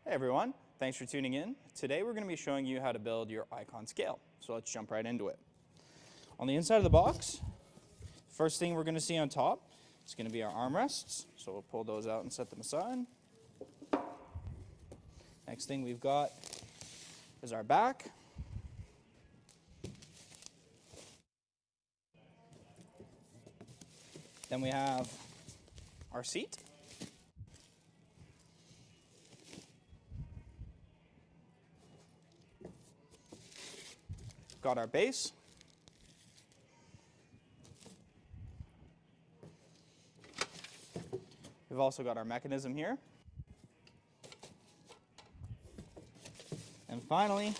Hey everyone, thanks for tuning in. Today we're going to be showing you how to build your icon scale. So let's jump right into it. On the inside of the box, first thing we're going to see on top is going to be our armrests. So we'll pull those out and set them aside. Next thing we've got is our back. Then we have our seat. Got our base. We've also got our mechanism here. And finally,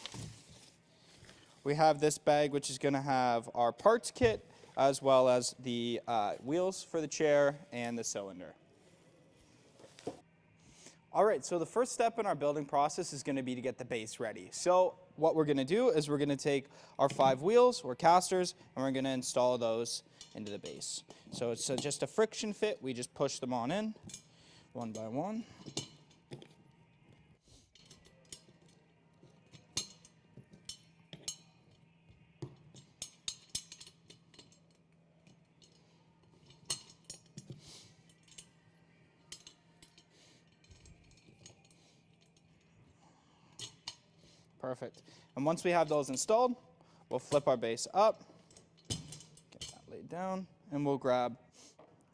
we have this bag which is going to have our parts kit as well as the wheels for the chair and the cylinder. All right, so the first step in our building process is going to be to get the base ready. So what we're going to do is we're going to take our 5 wheels or casters and we're going to install those into the base. So it's just a friction fit. We just push them on in one by one. Perfect. And once we have those installed, we'll flip our base up, get that laid down, and we'll grab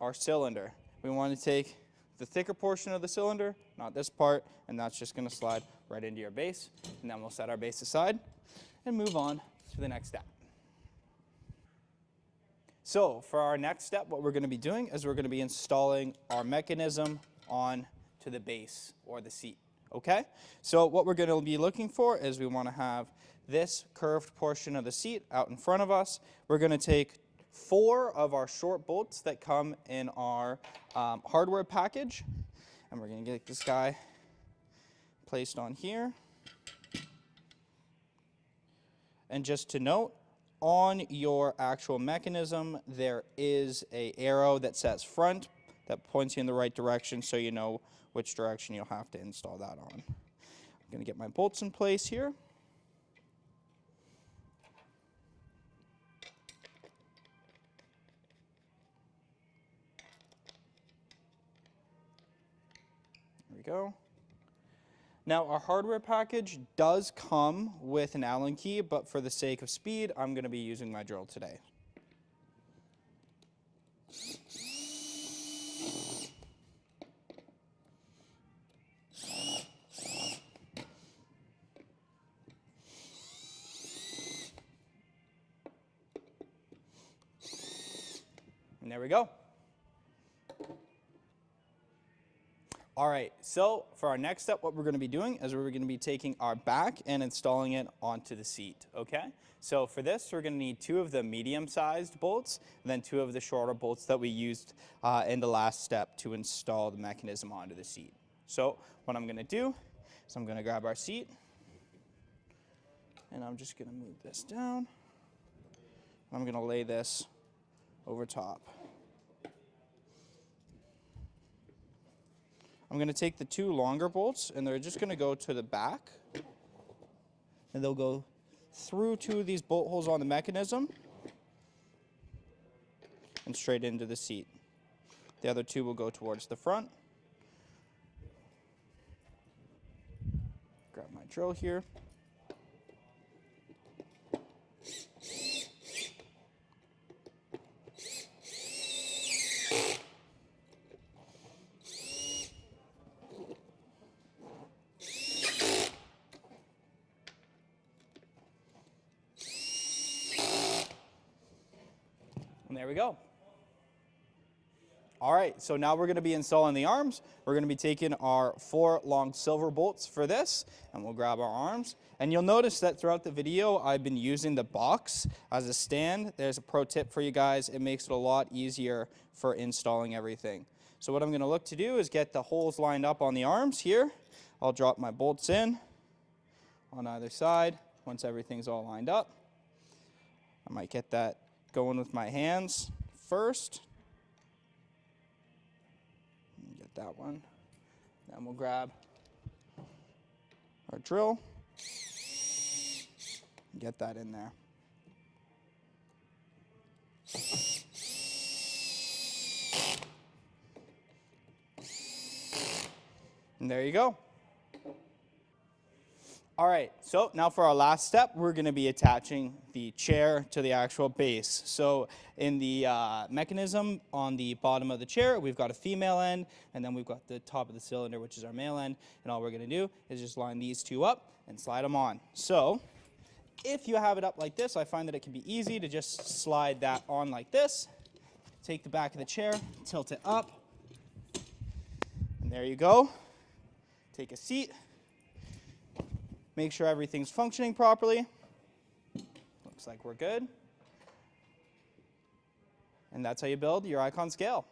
our cylinder. We want to take the thicker portion of the cylinder, not this part, and that's just going to slide right into your base. And then we'll set our base aside and move on to the next step. So for our next step, what we're going to be doing is we're going to be installing our mechanism on to the base or the seat. Okay, so what we're going to be looking for is we want to have this curved portion of the seat out in front of us. We're going to take 4 of our short bolts that come in our hardware package, and we're going to get this guy placed on here. And just to note, on your actual mechanism, there is an arrow that says front that points you in the right direction, so you know which direction you'll have to install that on. I'm going to get my bolts in place here. There we go. Now our hardware package does come with an Allen key, but for the sake of speed, I'm going to be using my drill today. And there we go. All right, so for our next step, what we're going to be doing is we're going to be taking our back and installing it onto the seat, okay? So for this, we're going to need 2 of the medium-sized bolts, and then 2 of the shorter bolts that we used in the last step to install the mechanism onto the seat. So what I'm going to do is I'm going to grab our seat, and I'm just going to move this down. I'm going to lay this over top. I'm going to take the 2 longer bolts, and they're just going to go to the back, and they'll go through 2 of these bolt holes on the mechanism and straight into the seat. The other 2 will go towards the front. Grab my drill here. And there we go. All right, so now we're going to be installing the arms. We're going to be taking our 4 long silver bolts for this, and we'll grab our arms. And you'll notice that throughout the video, I've been using the box as a stand. There's a pro tip for you guys. It makes it a lot easier for installing everything. So what I'm going to look to do is get the holes lined up on the arms here. I'll drop my bolts in on either side once everything's all lined up. I might get that going with my hands first. Get that one. Then we'll grab our drill. Get that in there. And there you go. All right, so now for our last step, we're going to be attaching the chair to the actual base. So in the mechanism on the bottom of the chair, we've got a female end, and then we've got the top of the cylinder, which is our male end. And all we're going to do is just line these two up and slide them on. So if you have it up like this, I find that it can be easy to just slide that on like this. Take the back of the chair, tilt it up, and there you go. Take a seat. Make sure everything's functioning properly. Looks like we're good. And that's how you build your Icon scale.